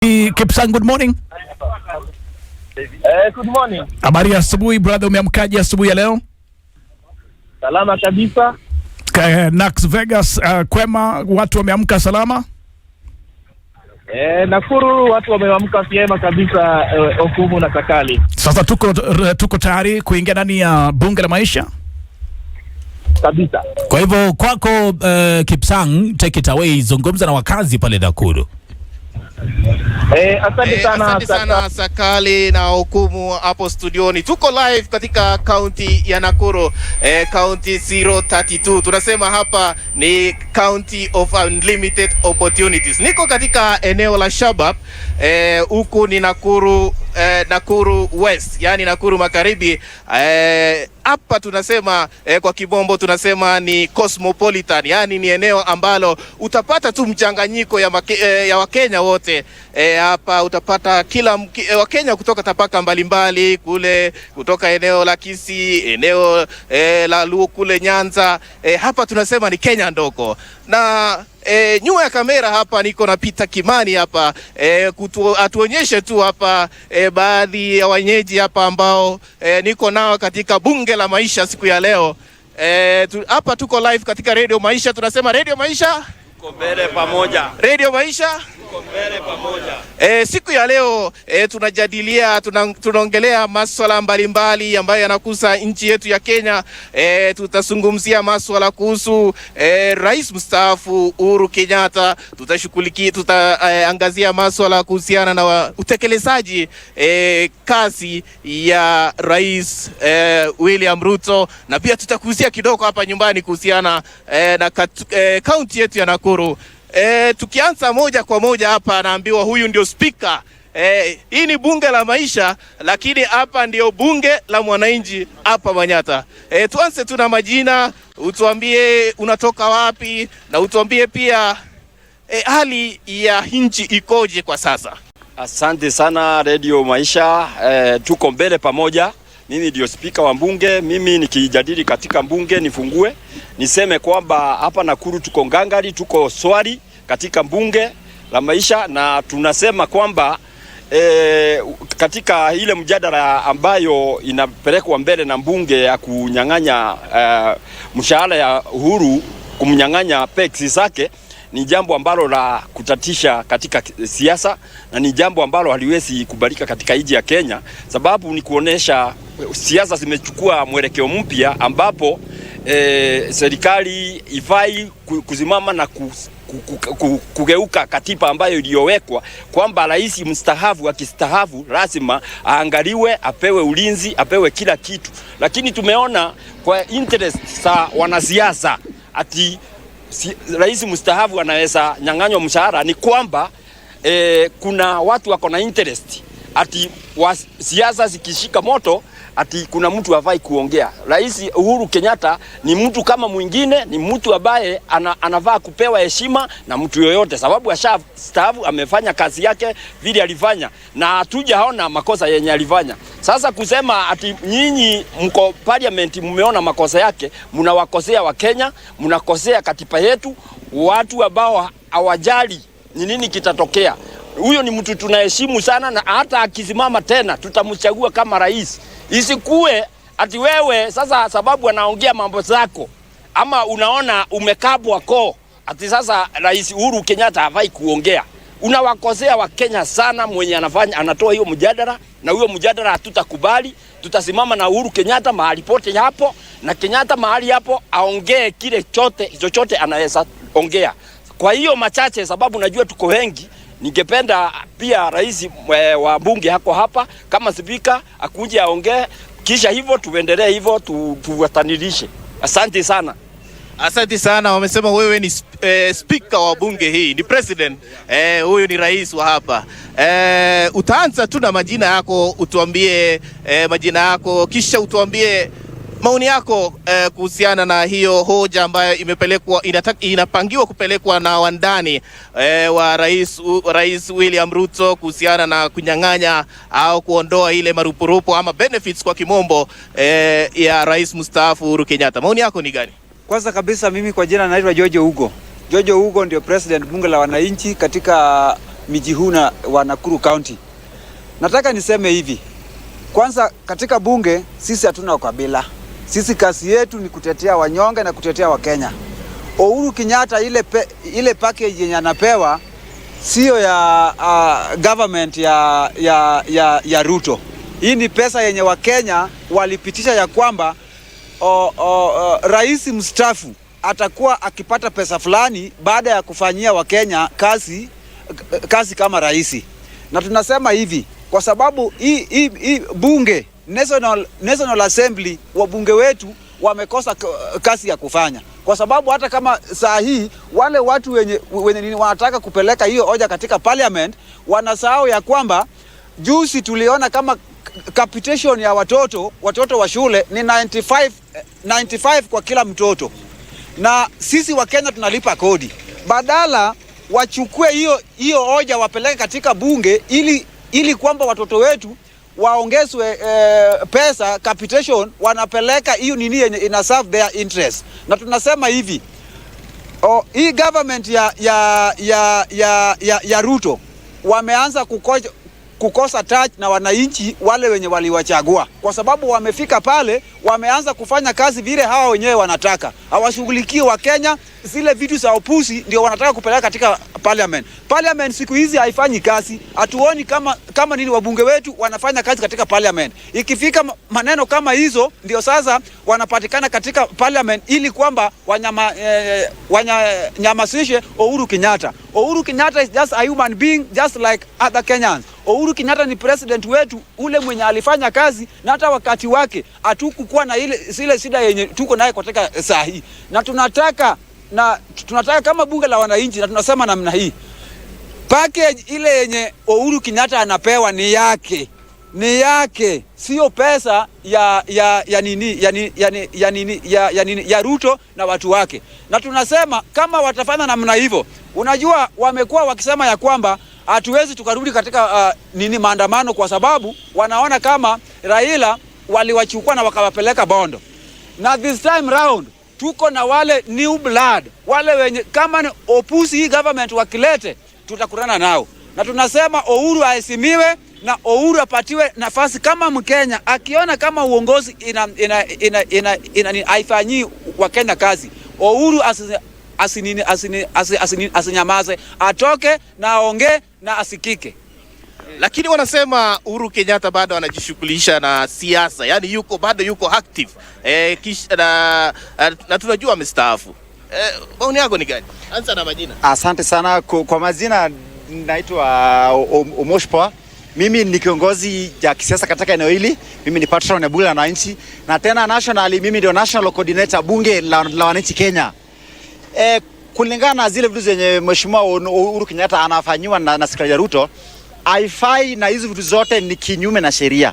Kipsang, good morning. Good morning. Habari ya asubuhi brother, umeamkaje asubuhi ya leo? Salama kabisa. Nax Vegas, kwema, watu wameamka salama? Nakuru watu wameamka vyema kabisa, Okumu na Sakali. Sasa tuko tayari kuingia ndani ya bunge la maisha kabisa. Kwa hivyo kwako, Kipsang, take it away, zungumza na wakazi pale Nakuru. Asante sana Sakali na Okumu hapo studioni. Tuko live katika county ya Nakuru, county 032. Tunasema hapa ni county of unlimited opportunities. Niko katika eneo la Shabab, huku ni Nakuru West, yani Nakuru Magharibi. Hapa tunasema kwa kibombo tunasema ni cosmopolitan, yani ni eneo ambalo utapata tu mchanganyiko ya Wakenya wote. Hapa utapata kila Wakenya kutoka tapaka mbalimbali, kule kutoka eneo la Kisii, eneo la Luo kule Nyanza. Hapa tunasema ni Kenya ndogo. Na nyuma ya kamera hapa niko na Peter Kimani hapa, atuonyeshe tu hapa baadhi ya wenyeji hapa ambao niko nao katika bunge la maisha siku ya leo. Hapa tuko live katika Radio Maisha. Tunasema Radio Maisha tuko mbele pamoja. Radio Maisha tuko mbele pamoja. Siku ya leo tunajadilia, tunaongelea masuala mbalimbali ambayo yanakusa nchi yetu ya Kenya. Tutazungumzia masuala kuhusu Rais mstaafu Uhuru Kenyatta. Tutaangazia masuala kuhusiana na utekelezaji kazi ya Rais William Ruto, na pia tutakuhusia kidogo hapa nyumbani kuhusiana na kaunti yetu ya Nakuru. Tukianza moja kwa moja hapa, naambiwa huyu ndio speaker. Hii ni bunge la maisha, lakini hapa ndio bunge la mwananchi hapa Manyata. Tuanze tu na majina, utuambie unatoka wapi, na utuambie pia hali ya nchi ikoje kwa sasa. Asante sana Radio Maisha. Tuko mbele pamoja. Mimi ndio speaker wa bunge. Mimi nikijadili katika bunge nifungue niseme kwamba hapa Nakuru tuko ngangari, tuko swali katika bunge la maisha, na tunasema kwamba katika ile mjadala ambayo inapelekwa mbele na bunge ya kunyang'anya mshahara ya Uhuru, kumnyang'anya peksi zake, ni jambo ambalo la kutatisha katika siasa, na ni jambo ambalo haliwezi kubalika katika nchi ya Kenya, sababu ni kuonesha siasa zimechukua mwelekeo mpya ambapo serikali ifai kusimama na kugeuka katiba ambayo iliyowekwa kwamba rais mstaafu akistaafu lazima aangaliwe, apewe ulinzi, apewe kila kitu. Lakini tumeona kwa interest za wanasiasa ati rais mstaafu anaweza nyang'anywa mshahara, ni kwamba kuna watu wako na interest ati siasa zikishika moto ati kuna mtu hafai kuongea. Rais Uhuru Kenyatta ni mtu kama mwingine, ni mtu ambaye anafaa kupewa heshima na mtu yoyote, sababu ashastaafu, amefanya kazi yake vile alifanya, na hatujaona makosa yenye alifanya. Sasa kusema ati nyinyi mko parliament mmeona makosa yake, mnawakosea wa Kenya, mnakosea katiba yetu, watu ambao hawajali ni nini kitatokea. Huyo ni mtu tunaheshimu sana, na hata akisimama tena tutamchagua kama rais. Isikue ati wewe sasa sababu anaongea mambo zako ama unaona umekabwa ko ati sasa Rais Uhuru Kenyatta hafai kuongea. Unawakosea wa Kenya sana mwenye anatoa hiyo mjadala, na huyo mjadala hatutakubali. Tutasimama na Uhuru Kenyatta mahali pote hapo, na Kenyatta mahali hapo aongee kile chochote anaweza ongea. Kwa hiyo machache, sababu najua tuko wengi, ningependa pia rais wa bunge hako hapa kama speaker akuje aongee, kisha hivyo tuendelee hivyo tuwatanilishe. Asante sana. Asante sana. Wamesema wewe ni speaker wa bunge, hii ni president, huyu ni rais wa hapa. Utaanza tu na majina yako, utuambie majina yako, kisha utuambie maoni yako kuhusiana na hiyo hoja ambayo inapangiwa kupelekwa na wandani wa Rais William Ruto kuhusiana na kunyang'anya au kuondoa ile marupurupu ama benefits kwa kimombo ya Rais mstaafu Uhuru Kenyatta. Maoni yako ni gani? Kwanza kabisa, mimi kwa jina naitwa George Ugo. George Ugo ndio president bunge la wananchi katika miji huu wa Nakuru County. Nataka niseme hivi. Kwanza katika bunge sisi hatuna ukabila. Sisi kazi yetu ni kutetea wanyonge na kutetea Wakenya. Uhuru Kenyatta ile package yenye anapewa sio ya government ya Ruto. Hii ni pesa yenye Wakenya walipitisha ya kwamba rais mstaafu atakuwa akipata pesa fulani baada ya kufanyia Wakenya kazi kama rais. Na tunasema hivi kwa sababu hii bunge National Assembly wabunge wetu wamekosa kazi ya kufanya. Kwa sababu hata kama saa hii wale watu wenye wanataka kupeleka hiyo hoja katika parliament wanasahau ya kwamba juzi tuliona kama capitation ya watoto wa shule ni 95 kwa kila mtoto. Na sisi wa Kenya tunalipa kodi. Badala wachukue hiyo hoja wapeleke katika bunge ili kwamba watoto wetu waongezwe pesa capitation, wanapeleka hiyo nini yenye ina serve their interest. Na tunasema hivi, hii government ya Ruto wameanza kukosa touch na wananchi wale wenye waliwachagua, kwa sababu wamefika pale wameanza kufanya kazi vile hawa wenyewe wanataka. Hawashughulikii wa Kenya, zile vitu za upuzi ndio wanataka kupeleka katika parliament. Parliament siku hizi haifanyi kazi. Hatuoni kama nini wabunge wetu wanafanya kazi katika parliament. Ikifika maneno kama hizo ndio sasa wanapatikana katika parliament ili kwamba wanyamasishe Uhuru Kenyatta. Uhuru Kenyatta is just a human being just like other Kenyans. Uhuru Kenyatta ni president wetu ule mwenye alifanya kazi, na hata wakati wake hatukukuwa na ile shida yenye tuko naye katika saa hii. Na tunataka kama bunge la wananchi, na tunasema namna hii, package ile yenye Uhuru Kenyatta anapewa ni yake, sio pesa ya Ruto na watu wake. Na tunasema kama watafanya namna hivyo, unajua wamekuwa wakisema ya kwamba hatuwezi tukarudi katika maandamano kwa sababu wanaona kama Raila waliwachukua na wakawapeleka Bondo. Na this time round tuko na wale new blood, wale wenye kama opusi hii government wakilete tutakutana nao. Na tunasema Uhuru aheshimiwe na Uhuru apatiwe nafasi kama Mkenya. Akiona kama uongozi haifanyii Wakenya kazi, Uhuru asinyamaze, atoke na aongee na asikike. Lakini wanasema Uhuru Kenyatta bado anajishughulisha na siasa, yani bado yuko active. Na tunajua amestaafu. Maoni yako ni gani? Anza na majina. Asante sana kwa majina, naitwa Omoshpoa. Mimi ni kiongozi ya kisiasa katika eneo hili. Mimi ni patron ya bunge la wananchi, na tena nationally mimi ndio national coordinator bunge la wananchi Kenya. Kulingana na zile vitu zenye Mheshimiwa Uhuru Kenyatta anafanywa na serikali ya Ruto, haifai, na hizo vitu zote ni kinyume na sheria.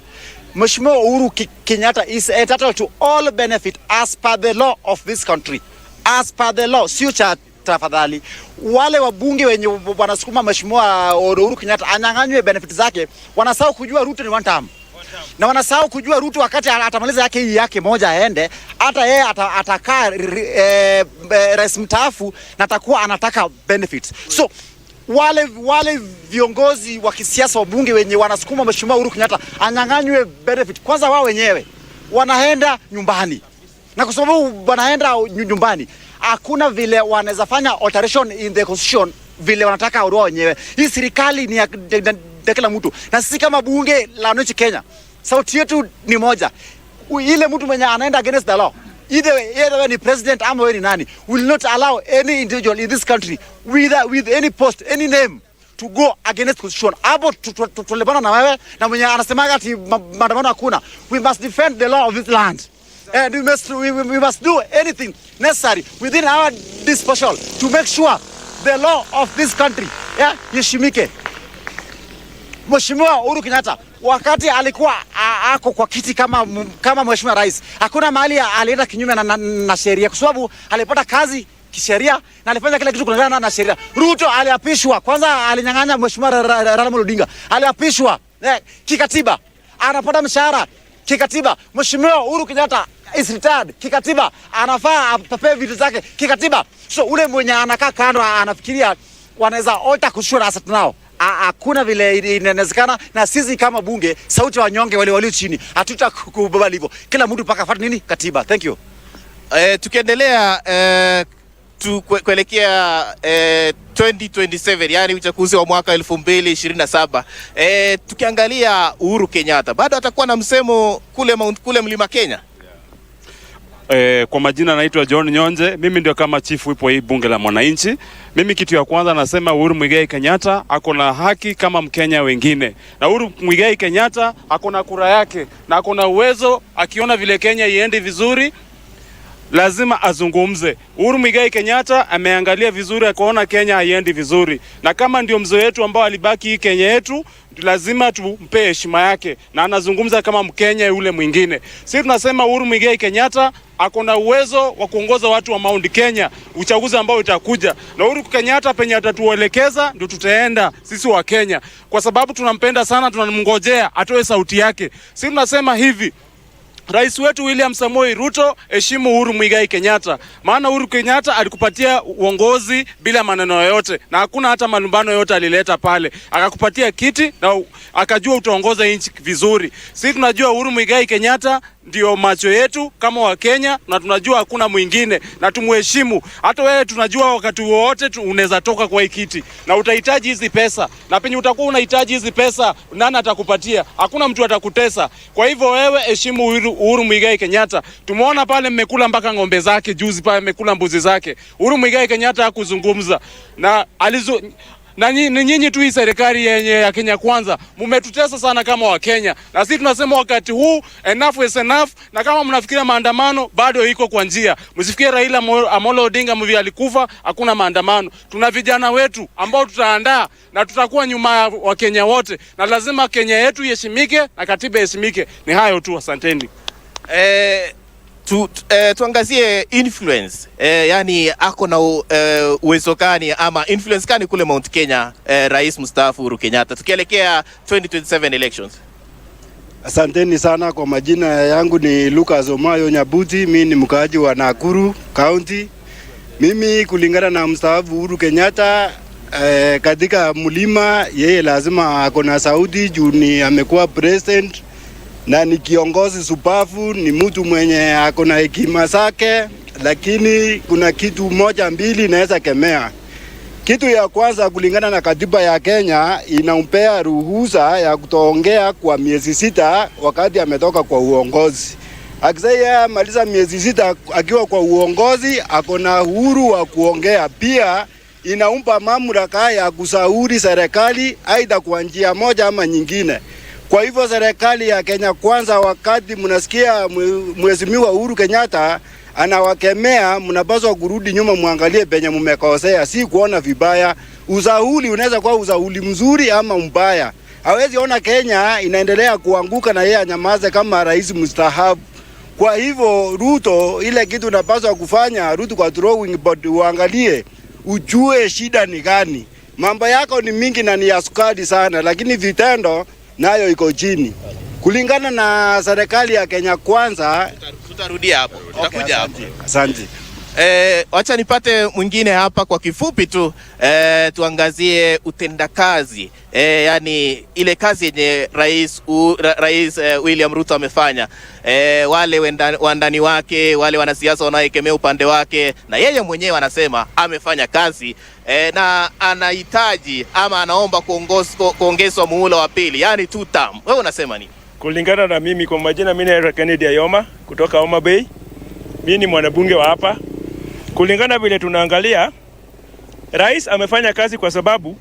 Mheshimiwa Uhuru Kenyatta is entitled to all benefit as per the law of this country. As per the law, sio cha tafadhali. Wale wabunge wenye wanasukuma Mheshimiwa Uhuru Kenyatta anyang'anywe benefit zake, wanasahau kujua Ruto ni one term. Na wanasahau kujua Ruto wakati atamaliza yake moja aende, hata yeye atakaa rais mstaafu na atakuwa anataka benefits. So wale viongozi wa kisiasa wa bunge wenye wanasukuma Mheshimiwa Uhuru Kenyatta anyang'anywe benefit, kwanza wao wenyewe wanaenda nyumbani. Na kwa sababu wanaenda nyumbani, hakuna vile wanaweza fanya alteration in the constitution vile wanataka wao wenyewe. Hii serikali ni ya kila mtu, na sisi kama bunge la wananchi Kenya, sauti yetu ni moja. Ile mtu mwenye anaenda against the law, either ni president ama wewe ni nani, will not allow any individual in this country with any post, any name to go against constitution. Hapo tulebana na wewe na mwenye anasemaga ati maandamano hakuna. We must defend the law of this land. And we must do anything necessary within our disposal to make sure the law of this country yeshimike. Mheshimiwa Uhuru Kenyatta wakati alikuwa ako kwa kiti kama mheshimiwa rais, hakuna mahali alienda kinyume na sheria, kwa sababu alipata kazi kisheria na alifanya kila kitu kulingana na sheria. Ruto aliapishwa, kwanza alinyang'anya Mheshimiwa Raila Amolo Odinga, aliapishwa kikatiba, anapata mshahara kikatiba. Mheshimiwa Uhuru Kenyatta is retired kikatiba, anafaa apewe vitu zake kikatiba. So ule mwenye anakaa kando anafikiria wanaweza alter constitution asset now, hakuna vile inawezekana, na sisi kama bunge, sauti ya wanyonge wale walio chini, hatutakubali hivyo. Kila mtu mpaka afuate nini? Katiba. Thank you. Tukiendelea kuelekea 2027, yani uchaguzi wa mwaka 2027, tukiangalia Uhuru Kenyatta bado atakuwa na msemo kule Mlima Kenya. Kwa majina naitwa John Nyonje, mimi ndio kama chief ipo hii bunge la mwananchi. Mimi kitu ya kwanza nasema Uhuru Muigai Kenyatta ako na haki kama Mkenya wengine, na Uhuru Muigai Kenyatta ako na kura yake na ako na uwezo, akiona vile Kenya iende vizuri lazima azungumze. Uhuru Muigai Kenyatta ameangalia vizuri, akaona Kenya haiendi vizuri, na kama ndio mzee wetu ambao alibaki hii Kenya yetu, lazima tumpe heshima yake, na anazungumza kama Mkenya yule mwingine. Sisi tunasema Uhuru Muigai Kenyatta ako na uwezo wa kuongoza watu wa Mount Kenya uchaguzi ambao utakuja, na Uhuru Kenyatta penye atatuelekeza ndio tutaenda sisi wa Kenya, kwa sababu tunampenda sana, tunamngojea atoe sauti yake. Sisi tunasema hivi, Rais wetu William Samoei Ruto, heshimu Uhuru Muigai Kenyatta, maana Uhuru Kenyatta alikupatia uongozi bila maneno yoyote, na hakuna hata malumbano yote alileta pale. Akakupatia kiti na akajua utaongoza nchi vizuri. Sisi tunajua Uhuru Muigai Kenyatta ndio macho yetu kama wa Kenya, na tunajua hakuna mwingine, na tumuheshimu. Hata wewe tunajua wakati wote unaweza toka kwa hii kiti na utahitaji hizi pesa, na penye utakuwa unahitaji hizi pesa, nani atakupatia? Hakuna mtu atakutesa. Kwa hivyo wewe heshimu Uhuru Muigai Kenyatta. Tumeona pale mmekula mpaka ng'ombe zake, juzi pale mmekula mbuzi zake. Uhuru Muigai Kenyatta hakuzungumza na na nyinyi tu hii serikali yenye ya Kenya Kwanza mmetutesa sana kama wa Kenya, na sisi tunasema wakati huu enough is enough. Na kama mnafikiria maandamano bado iko kwa njia, msifikirie Raila Amolo Odinga mvi alikufa hakuna maandamano. Tuna vijana wetu ambao tutaandaa na tutakuwa nyuma wa Kenya wote, na lazima Kenya yetu iheshimike na katiba iheshimike. Ni hayo tu, asanteni. Tuangazie influence, yani ako na uwezo gani ama influence gani kule Mount Kenya, Rais mstaafu Uhuru Kenyatta tukielekea 2027 elections. Asanteni sana. Kwa majina yangu ni Lucas Omayo Nyabuti, mimi ni mkaaji wa Nakuru County. Mimi kulingana na mstaafu Uhuru Kenyatta, katika mlima yeye lazima ako na sauti juu ni amekuwa president na ni kiongozi supafu, ni mtu mwenye ako na hekima zake, lakini kuna kitu moja mbili naweza kemea. Kitu ya kwanza, kulingana na katiba ya Kenya inampea ruhusa ya kutoongea kwa miezi 6 wakati ametoka kwa uongozi. Akisema maliza miezi 6 akiwa kwa uongozi, ako na uhuru wa kuongea. Pia inaumpa mamlaka ya kusauri serikali aidha kwa njia moja ama nyingine. Kwa hivyo serikali ya Kenya Kwanza, wakati mnasikia Mheshimiwa Uhuru Kenyatta anawakemea, mnapaswa kurudi nyuma muangalie penye mmekosea, si kuona vibaya. Uzahuli unaweza kuwa uzahuli mzuri ama mbaya. Hawezi ona Kenya inaendelea kuanguka na yeye anyamaze kama rais mstaafu. Kwa hivyo Ruto, ile kitu unapaswa kufanya, Ruto kwa drawing board uangalie, ujue shida ni gani. Mambo yako ni mingi na ni ya sukari sana, lakini vitendo nayo iko chini. Kulingana na serikali ya Kenya Kwanza, tutarudia hapo, tutakuja hapo. Asante. Wacha nipate mwingine hapa kwa kifupi tu, tuangazie utendakazi, yani ile kazi yenye Rais William Ruto amefanya, wale wandani wake, wale wanasiasa wanaoekemea upande wake, na yeye mwenyewe anasema amefanya kazi, na anahitaji ama anaomba kuongezwa muhula wa pili, yani 2 term. Wewe unasema nini? Kulingana na mimi, kwa majina mimi ni Kennedy Ayoma kutoka Homa Bay. Mimi ni mwanabunge wa hapa. Kulingana vile tunaangalia, rais amefanya kazi, kwa sababu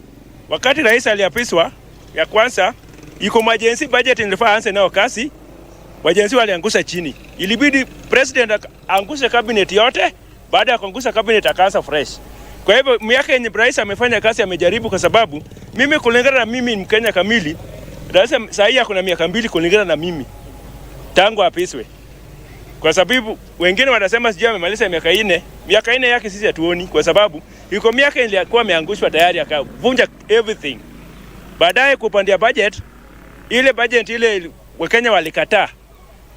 wakati rais aliapishwa ya kwanza, iko emergency budget ilifaa aanze nayo kazi, wajenzi waliangusha chini. Ilibidi president angushe cabinet yote, baada ya kuangusha cabinet akaanza fresh. Kwa hivyo miaka yenye rais amefanya kazi amejaribu, kwa sababu mimi kulingana na mimi Mkenya kamili, rais sasa hivi kuna miaka 2 kulingana na mimi tangu apishwe. Kwa sababu wengine wanasema sijui amemaliza miaka 4. Miaka 4 yake sisi hatuoni, kwa sababu yuko miaka ilikuwa ameangushwa tayari akavunja everything. Baadaye kupandia budget, ile budget ile Wakenya walikataa,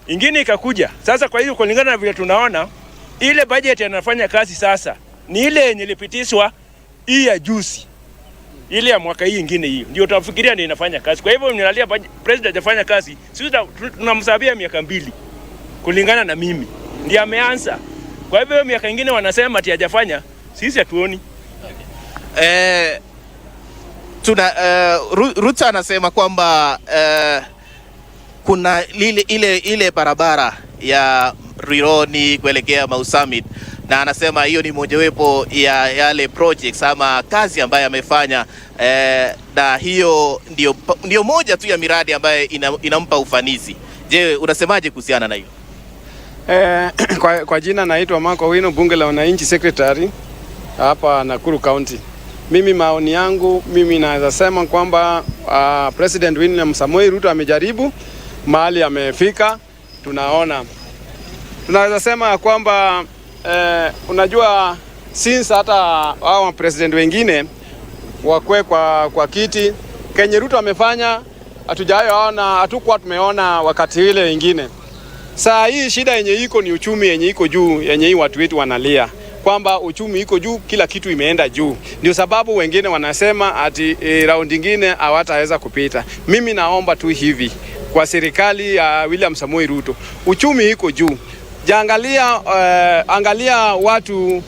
ingine ikakuja. Sasa kwa hiyo kulingana na vile tunaona, ile budget anafanya kazi sasa ni ile yenye ilipitishwa hii ya juzi. ile ya mwaka hii ingine hiyo ndio utafikiria ndio inafanya kazi. Kwa hivyo mnalia president hajafanya kazi, sisi tunamsabia miaka 2 kulingana na mimi ndiye ameanza. Kwa hivyo miaka ingine wanasema ati hajafanya, sisi hatuoni. Ruto anasema kwamba kuna ile barabara ya Rironi kuelekea Mau Summit, na anasema hiyo ni mojawapo ya yale projects ama kazi ambayo amefanya, na hiyo ndio moja tu ya miradi ambayo inampa ufanisi. Je, unasemaje kuhusiana na hiyo? Kwa jina naitwa Marco Wino, bunge la wananchi secretary hapa Nakuru County. Mimi maoni yangu, mimi naweza sema kwamba President William Samoei Ruto amejaribu mahali amefika. Tunaweza sema kwamba unajua since hata hao president wengine wakwe kwa kiti Kenya Ruto amefanya hatukuwa tumeona wakati ile wengine. Saa hii shida yenye iko ni uchumi yenye iko juu, yenye hii watu wetu wanalia kwamba uchumi iko juu, kila kitu imeenda juu. Ndio sababu wengine wanasema ati round nyingine hawataweza kupita. Mimi naomba tu hivi kwa serikali ya William Samoei Ruto, uchumi iko juu. Angalia watu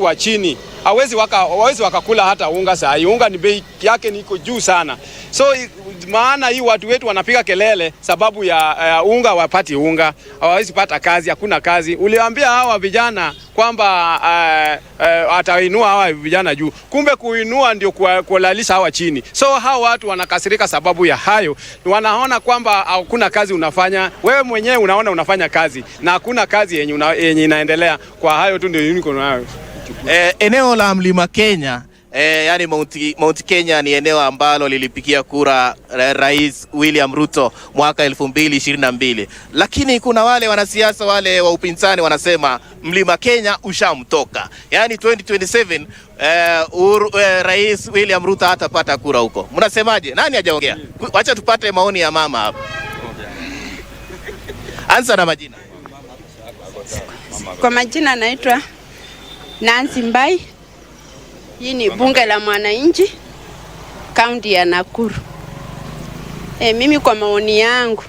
wa chini. Hawezi wakakula hata unga saa hii. Unga ni bei yake niko juu sana. So maana hii watu wetu wanapiga kelele sababu ya unga, wapati unga, hawawezi pata kazi, hakuna kazi. Uliwaambia hawa vijana kwamba atainua hawa vijana juu. Kumbe kuinua ndio kulalisha hawa chini. So hawa watu wanakasirika sababu ya hayo. Wanaona kwamba hakuna kazi unafanya. Wewe mwenyewe unaona unafanya kazi na hakuna kazi yenye inaendelea. Kwa hayo tu ndio niko nayo. Eneo la Mlima Kenya, yani Mount Kenya ni eneo ambalo lilipigia kura Rais William Ruto mwaka 2022. Lakini kuna wale wanasiasa wale wa upinzani wanasema Mlima Kenya ushamtoka. Yani 2027 Rais William Ruto hatapata kura huko. Mnasemaje? Nani hajaongea? Wacha tupate maoni ya mama hapa. Anza na majina. Kwa majina naitwa Nancy Mbai. Hii ni bunge la mwananchi kaunti ya Nakuru. Mimi kwa maoni yangu,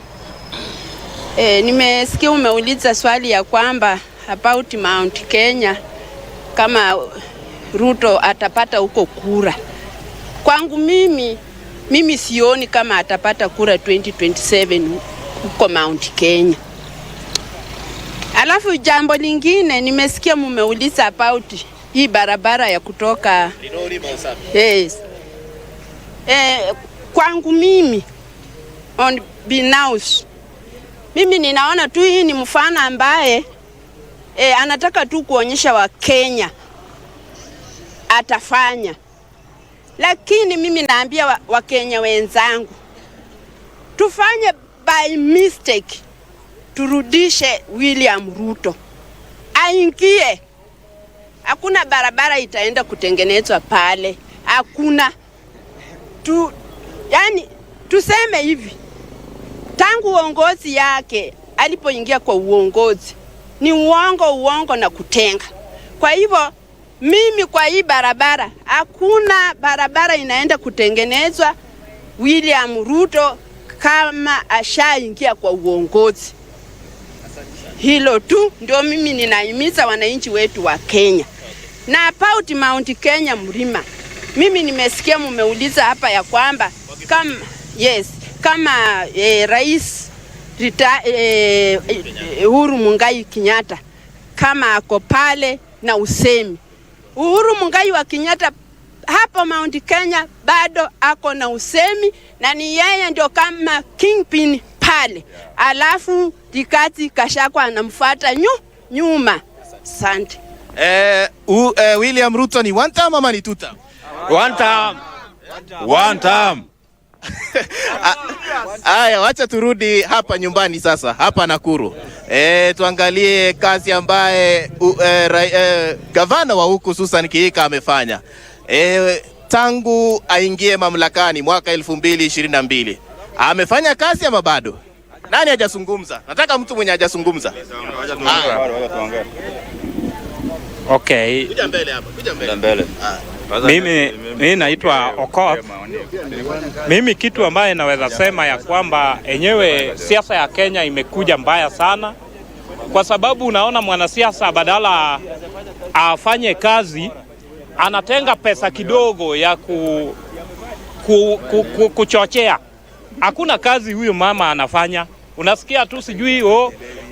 nimesikia umeuliza swali ya kwamba about Mount Kenya kama Ruto atapata huko kura. Kwangu mimi sioni kama atapata kura 2027 huko Mount Kenya. Alafu jambo lingine nimesikia mumeuliza about hii barabara ya kutoka yes. Kwangu mimi on binafsi mimi ninaona tu hii ni mfano ambaye anataka tu kuonyesha wa Kenya atafanya. Lakini mimi naambia wa Kenya wenzangu, tufanye by mistake, turudishe William Ruto aingie. Hakuna barabara itaenda kutengenezwa pale. Hakuna. Yani tuseme hivi, tangu uongozi yake alipoingia kwa uongozi ni uongo na kutenga. Kwa hivyo mimi kwa hii barabara, hakuna barabara inaenda kutengenezwa William Ruto kama ashaingia kwa uongozi. Hilo tu ndio mimi ninahimiza wananchi wetu wa Kenya. Na about Mount Kenya mlima, mimi nimesikia mumeuliza hapa ya kwamba kama Rais Uhuru Muigai Kenyatta kama ako pale na usemi. Uhuru Muigai wa Kenyatta hapo Mount Kenya bado ako na usemi na ni yeye ndio kama kingpin pale. Alafu Rigathi Gachagua anamfuata nyuma. Asante. William Ruto ni one term ama ni two term? One term. Aya, wacha turudi hapa nyumbani sasa, hapa Nakuru. Tuangalie kazi ambaye gavana wa huku Susan Kihika amefanya. Tangu aingie mamlakani mwaka 2022. Amefanya kazi ama bado? Nani hajazungumza? Nataka mtu mwenye hajazungumza. Okay. Kuja mbele hapa, kuja mbele. Mimi naitwa Okoth. Mimi kitu ambaye naweza sema ya kwamba enyewe siasa ya Kenya imekuja mbaya sana, kwa sababu unaona mwanasiasa badala afanye kazi anatenga pesa kidogo ya kuchochea. Hakuna kazi huyo mama anafanya. Unasikia tu sijui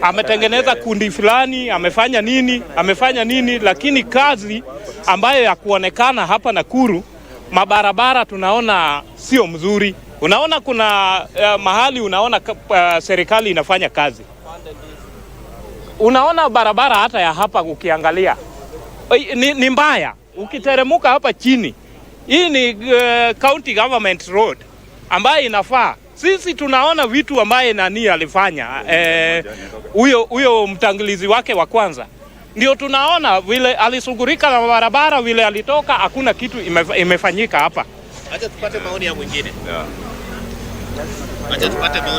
ametengeneza kundi fulani, amefanya nini, lakini kazi ambayo ya kuonekana hapa Nakuru, mabarabara tunaona sio mzuri. Unaona kuna mahali unaona serikali inafanya kazi. Unaona barabara hata ya hapa ukiangalia ni mbaya. Ukiteremuka hapa chini, hii ni county government road ambayo inafaa. Sisi tunaona vitu ambaye nani alifanya huyo mtangilizi wake wa kwanza. Ndio tunaona vile alisugurika na barabara, vile alitoka hakuna kitu imefanyika hapa. Acha tupate maoni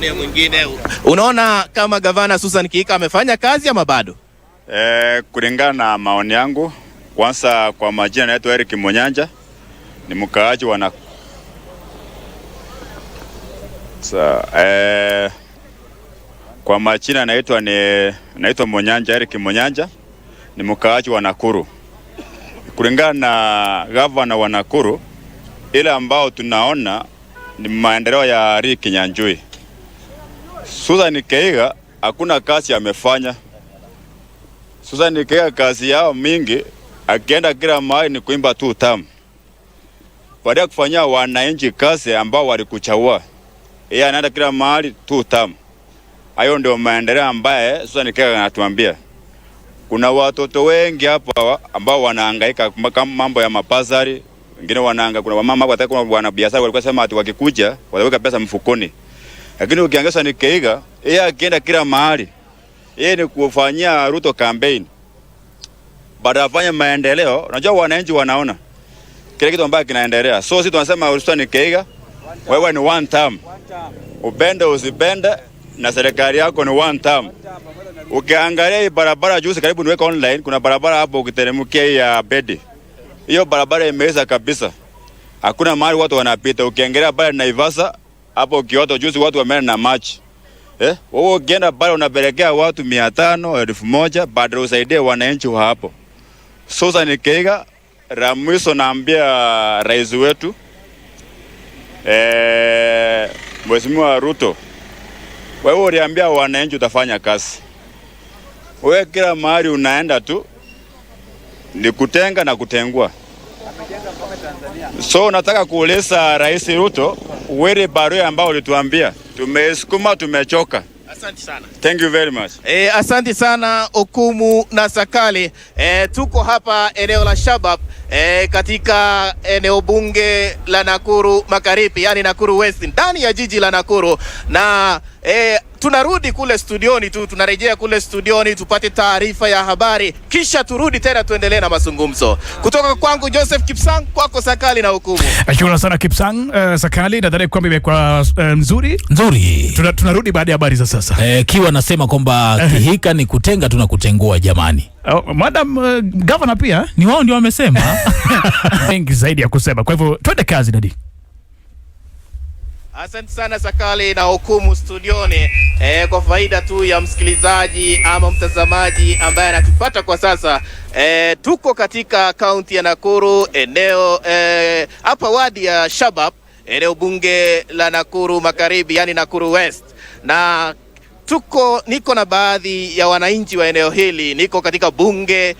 ya mwingine. Unaona kama gavana Susan Kihika amefanya kazi ama bado? Kulingana na maoni yangu, kwanza kwa majina naitwa Eric Monyanja, ni mkaaji wa kwa majina naitwa Monyanja, Eric Monyanja, ni mkaaji wa Nakuru. Kulingana na gavana wa Nakuru, ile ambao tunaona ni maendeleo ya Rick Nyanjui. Susan Kihika hakuna kazi amefanya. Susan Kihika kazi yao mingi, akienda kila mahali ni kuimba tu tamu. Baada ya kufanyia wananchi kazi ambao walikuchagua, yeye anaenda kila mahali tu tamu. Hayo ndio maendeleo ambaye Susan Kihika anatuambia. Kuna watoto wengi hapa ambao wanahangaika kama mambo ya mapasari, wengine wanahangaika. Kuna mama hata kuna bwana biashara walikuwa sema ati wakikuja wataweka pesa mfukoni. Lakini ukiangalia Susan Kihika, yeye akienda kila mahali, yeye ni kufanyia Ruto campaign. Baada afanye maendeleo, unajua wananchi wanaona kile kitu ambacho kinaendelea. So sisi tunasema Susan Kihika, wewe ni one term. Upende usipende, na serikali yako ni one term. Ukiangalia hii barabara juzi karibu niweka online, kuna barabara hapo ukiteremkia ya Bedi. Hiyo barabara imeisha kabisa. Hakuna mahali watu wanapita. Ukiangalia pale Naivasha hapo Kyoto juzi watu wameenda na maji. Wewe ukienda pale unapelekea watu 500, 1000 baada usaidie wananchi wa hapo. Susan Kihika, Ramwiso naambia rais wetu Mheshimiwa Ruto, wewe uliambia wananchi utafanya kazi. Wewe kila mahali unaenda tu ni kutenga na kutengua. So nataka kuuliza Rais Ruto, wewe barua ambao ulituambia, tumesukuma tumechoka. Asante sana. Thank you very much. Asante sana Okumu na Sakali. Tuko hapa eneo la Shabab katika eneo bunge la Nakuru Magharibi, yani Nakuru West, ndani ya jiji la Nakuru, na tunarudi kule studioni tunarejea kule studioni tupate taarifa ya habari, kisha turudi tena tuendelee na mazungumzo. Kutoka kwangu Joseph Kipsang, kwako Sakali na Hukumu. Shukrani sana Kipsang. Sakali, nadhani kwamba imekuwa nzuri. Tunarudi baada ya habari za sasa. Kiwa nasema kwamba Kihika ni kutenga tunakutengua jamani. Madam Governor pia ni wao ndio wamesema. Mengi zaidi ya kusema. Kwa hivyo twende kazi Dadi. Asante sana Sakali na Hukumu studioni. Kwa faida tu ya msikilizaji ama mtazamaji ambaye anatupata kwa sasa, tuko katika kaunti ya Nakuru, eneo hapa wadi ya Shabab, eneo bunge la Nakuru Magharibi, yani Nakuru West, na niko na baadhi ya wananchi wa eneo hili. Niko katika bunge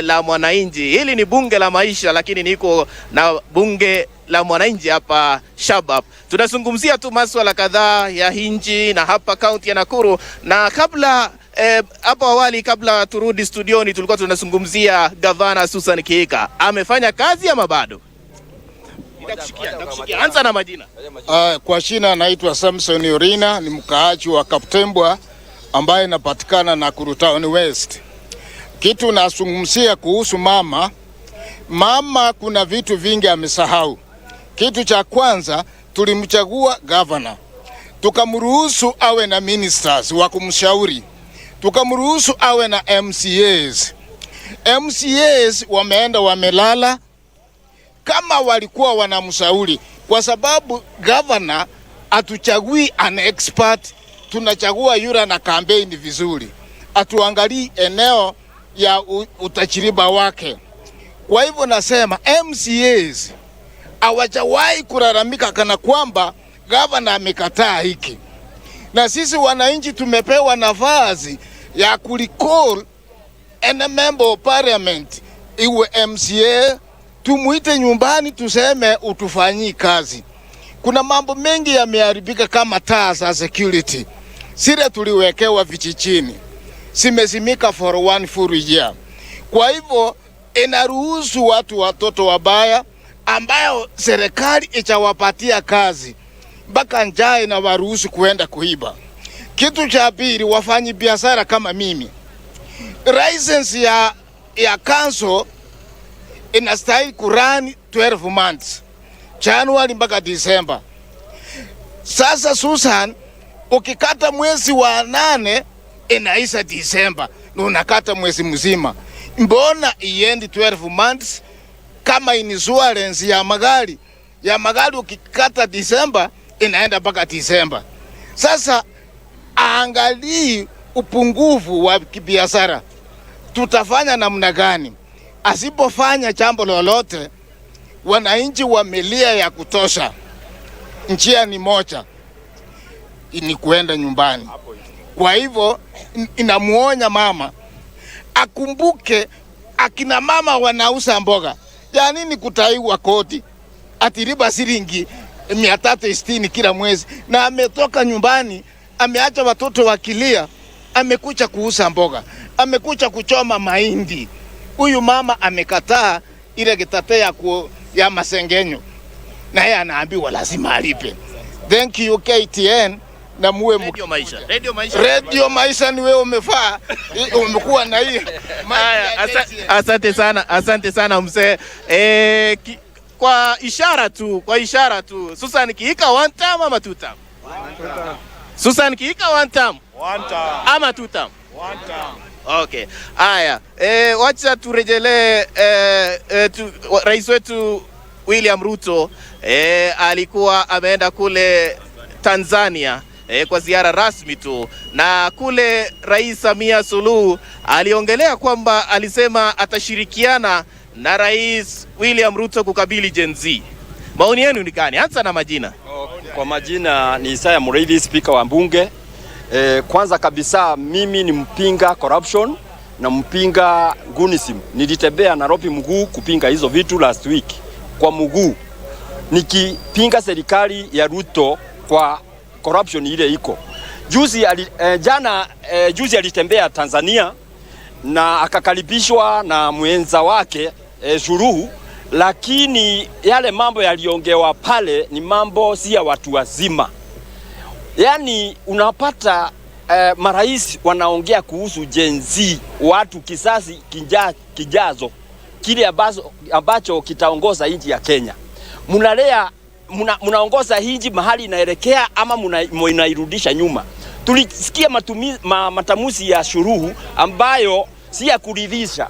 la mwananchi. Hili ni bunge la maisha, lakini niko na bunge la mwananchi hapa Shabab. Tunazungumzia tu masuala kadhaa ya nchi na hapa kaunti ya Nakuru, na kabla hapo awali, kabla turudi studioni, tulikuwa tunazungumzia gavana Susan Kihika. Amefanya kazi ama bado? Nitakushikia. Anza na majina. Kwa jina naitwa Samson Orina, ni mkaaji wa Kaptembwa ambaye inapatikana Nakuru Town West. Kitu nazungumzia kuhusu mama, kuna vitu vingi amesahau. Kitu cha kwanza, tulimchagua governor, tukamruhusu awe na ministers wa kumshauri, tukamruhusu awe na MCAs wameenda wamelala. kama walikuwa wanamshauri, kwa sababu governor atuchagui an expert, tunachagua yule na campaign vizuri, atuangalii eneo ya utachiriba wake. Kwa hivyo nasema MCAs hawajawahi kulalamika kana kwamba governor amekataa hiki, na sisi wananchi tumepewa nafasi ya kulicall any member of parliament, iwe MCA, tumuite nyumbani tuseme utufanyii kazi. Kuna mambo mengi yameharibika kama taa za security. Sile tuliwekewa vijijini simezimika for one full year. Kwa hivyo inaruhusu watoto wabaya ambayo serikali ichawapatia kazi mpaka njaa inawaruhusu kuenda kuiba. Kitu cha pili, wafanyi biashara kama mimi, license ya council inastahili kurani 12 months, January mpaka December. Sasa Susan, ukikata mwezi wa 8 inaisha December, na unakata mwezi mzima. Mbona iendi 12 months? Kama insurance ya magari ukikata December inaenda mpaka December. Sasa angalii upungufu wa kibiashara, tutafanya namna gani? Asipofanya jambo lolote, wananchi wamelia ya kutosha. Njia ni moja, ni kuenda nyumbani. Kwa hivyo inamuonya mama akumbuke akina mama wanauza mboga. Ya nini kutaiwa kodi atiriba shilingi 360 kila mwezi, na ametoka nyumbani, ameacha watoto wakilia, amekuja kuuza mboga, amekuja kuchoma mahindi. Huyu mama amekataa ile kitate ya masengenyo, na yeye anaambiwa lazima alipe. Thank you KTN na muwe Radio Maisha ni wewe umefaa umekuwa na hii. Asante sana mzee. Kwa ishara tu Susan Kihika 1 term ama 2 term? 1 term. Susan Kihika 1 term? 1 term. Ama 2 term? 1 term. Okay. Haya, wacha turejelee rais wetu William Ruto alikuwa ameenda kule Tanzania kwa ziara rasmi tu, na kule Rais Samia Suluhu aliongelea kwamba alisema atashirikiana na Rais William Ruto kukabili Gen Z. Maoni yenu ni gani? Anza na majina. Kwa majina ni Isaya Muriithi, speaker wa bunge. Kwanza kabisa mimi ni mpinga corruption na mpinga gunism. Nilitembea Nairobi mguu kupinga hizo vitu last week kwa mguu, nikipinga serikali ya Ruto kwa corruption ile iko. Juzi alitembea Tanzania na akakaribishwa na mwenza wake Suluhu, lakini yale mambo yaliongewa pale ni mambo si ya watu wazima. Yani unapata marais wanaongea kuhusu Gen Z, watu kisasi kijazo, kile ambacho kitaongoza nchi ya Kenya. Munaongoza nchi mahali inaelekea ama munairudisha nyuma. Tulisikia matamuzi ya Suluhu ambayo si ya kuridhisha.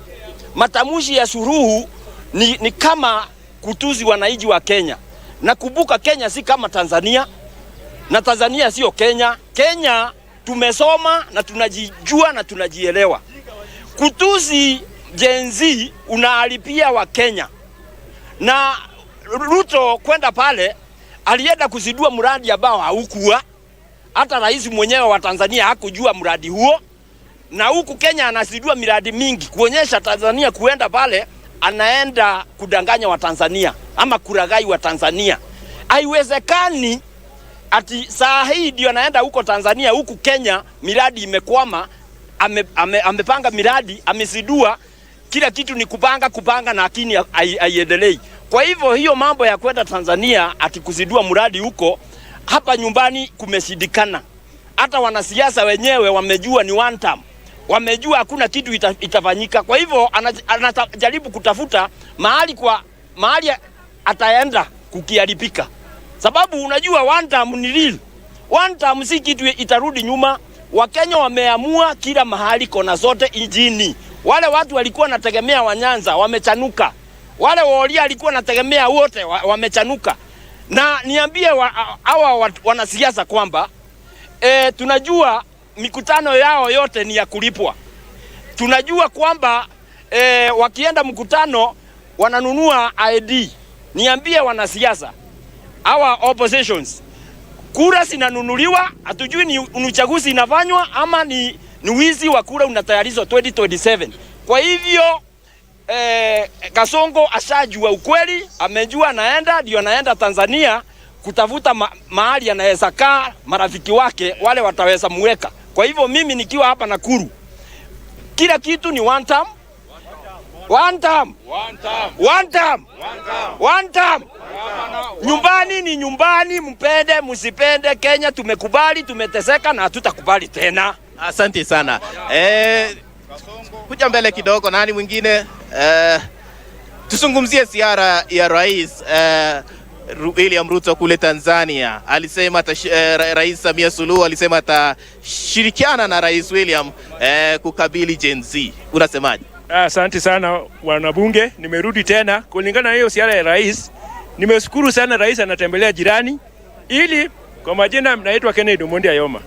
Matamuzi ya Suluhu ni kama kutuzi wananchi wa Kenya. Nakumbuka Kenya si kama Tanzania, na Tanzania sio Kenya. Kenya tumesoma na tunajijua na tunajielewa. Kutuzi Gen Z unaalipia wa Kenya. Na Ruto kwenda pale alienda kuzidua mradi ambao haukuwa, hata rais mwenyewe wa Tanzania hakujua mradi huo, na huku Kenya anazidua miradi mingi kuonyesha Tanzania kuenda pale anaenda kudanganya wa Tanzania ama kuragai wa Tanzania. Haiwezekani ati saa hii ndio anaenda huko Tanzania, huku Kenya miradi imekwama. Amepanga miradi, amezidua, kila kitu ni kupanga na akini haiendelei. Kwa hivyo hiyo mambo ya kwenda Tanzania ati kuzidua mradi huko, hapa nyumbani kumeshindikana. Hata wanasiasa wenyewe wamejua ni 1 term. Wamejua hakuna kitu itafanyika. Kwa hivyo anajaribu kutafuta mahali ataenda kukiharibika. Sababu unajua 1 term ni real. 1 term si kitu itarudi nyuma. Wakenya wameamua kila mahali kona zote injini. Wale watu walikuwa nategemea Wanyanza wamechanuka. Wale Woria alikuwa anategemea wote wamechanuka. Na niambie hawa wanasiasa kwamba tunajua mikutano yao yote ni ya kulipwa. Tunajua kwamba wakienda mkutano wananunua ID. Niambie wanasiasa hawa oppositions, kura zinanunuliwa, hatujui ni uchaguzi inafanywa ama ni wizi wa kura unatayarishwa 2027. Kwa hivyo Kasongo ashajua ukweli, amejua ndio anaenda Tanzania kutafuta mahali anaweza kaa marafiki wake wale wataweza muweka. Kwa hivyo mimi nikiwa hapa Nakuru, kila kitu ni one term. Nyumbani ni nyumbani, mpende msipende, Kenya tumekubali, tumeteseka na hatutakubali tena. Asante sana. Kuja mbele kidogo, nani mwingine? Tuzungumzie ziara ya Rais William Ruto kule Tanzania. Alisema Rais Samia Suluhu alisema atashirikiana na Rais William kukabili Gen Z. Unasemaje? Asante sana wanabunge, nimerudi tena kulingana na hiyo ziara ya rais. Nimeshukuru sana rais anatembelea jirani, ili kwa majina naitwa Kennedy Omondi Ayoma.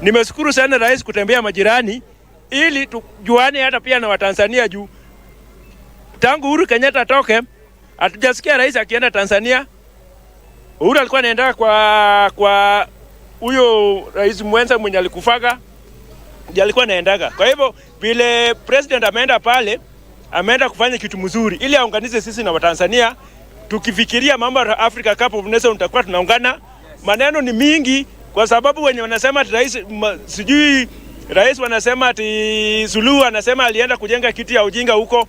Nimeshukuru sana rais kutembea majirani ili tujuane hata pia na Watanzania juu tangu Uhuru Kenyatta atoke hatujasikia rais akienda Tanzania. Uhuru alikuwa anaenda kwa huyo rais mwenza mwenye alikufaga, ndiye alikuwa anaendaga. Kwa hivyo vile president ameenda pale, ameenda kufanya kitu mzuri ili aunganize sisi na Watanzania. Tukifikiria mambo ya Africa Cup of Nations tutakuwa tunaungana. Maneno ni mingi kwa sababu wenye wanasema ati rais sijui rais wanasema ati Suluhu anasema alienda kujenga kitu ya ujinga huko.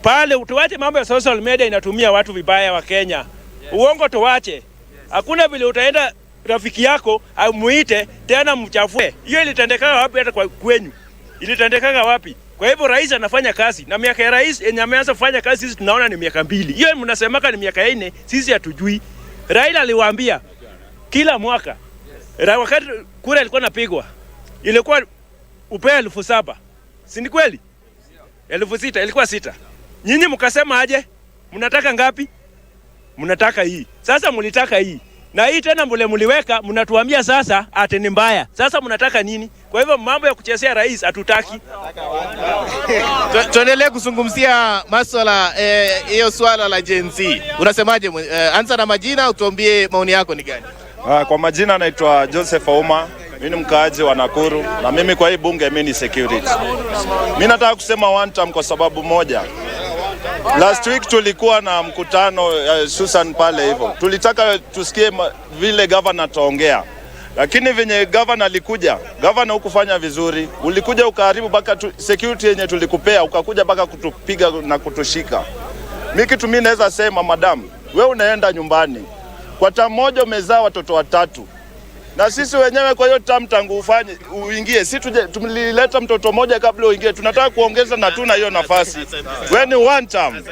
Pale tuache mambo ya social media inatumia watu vibaya wa Kenya. Uongo tuache. Hakuna vile utaenda rafiki yako amuite tena mchafue. Hiyo ilitendekana wapi hata kwa kwenyu? Ilitendekana wapi? Kwa hivyo rais anafanya kazi na miaka ya rais yenye ameanza kufanya kazi sisi tunaona ni miaka 2. Hiyo mnasemaka ni miaka 4, sisi hatujui. Raila aliwaambia kila mwaka wakati kura ilikuwa napigwa ilikuwa upea 7,000. Si ni kweli? 6,000 ilikuwa 6. Nyinyi mkasema aje? Mnataka ngapi? Mnataka hii. Sasa mlitaka hii. Na hii tena mliweka, mnatuambia sasa ati ni mbaya. Sasa mnataka nini? Kwa hivyo mambo ya kuchezea rais hatutaki. Tuendelee kuzungumzia masuala hiyo swala la Gen Z. Unasemaje? Anza na majina, utuambie maoni yako ni gani? Kwa majina naitwa Joseph Auma. Mimi ni mkaaji wa Nakuru na mimi kwa hii bunge mimi ni security. Mimi nataka kusema one term kwa sababu moja. Last week tulikuwa na mkutano Susan pale hivyo. Tulitaka tusikie vile governor ataongea. Lakini venye governor alikuja, governor hukufanya vizuri. Ulikuja ukaharibu baka security yenye tulikupea, ukakuja baka kutupiga na kutushika. Mimi kitu mimi naweza sema madam, wewe unaenda nyumbani. Kwa term moja umezaa watoto 3. Na sisi wenyewe kwa hiyo term tangu uingie, si tumlileta mtoto mmoja kabla uingie. Tunataka kuongeza na tuna hiyo nafasi. Wewe ni one term.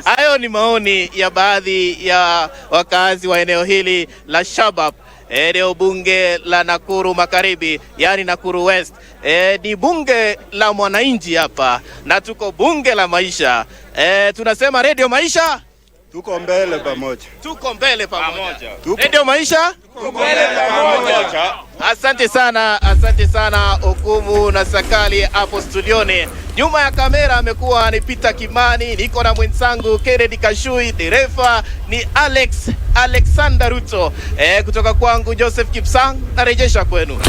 Hayo ni maoni ya baadhi ya wakazi wa eneo hili la Shabab, eneo bunge la Nakuru Magharibi, yani Nakuru West. Ni bunge la mwananchi hapa na tuko bunge la maisha. Tunasema Radio Maisha tuko mbele pamoja. Tuko mbele pamoja. Radio Maisha tuko mbele pamoja. Asante sana Okumu na Sakali hapo studioni. Nyuma ya kamera amekuwa ni Peter Kimani, niko na mwenzangu Kennedy Kashui, dereva ni Alexander Ruto. Kutoka kwangu Joseph Kipsang, narejesha kwenu.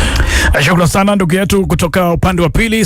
Shukrani sana ndugu yetu kutoka upande wa pili.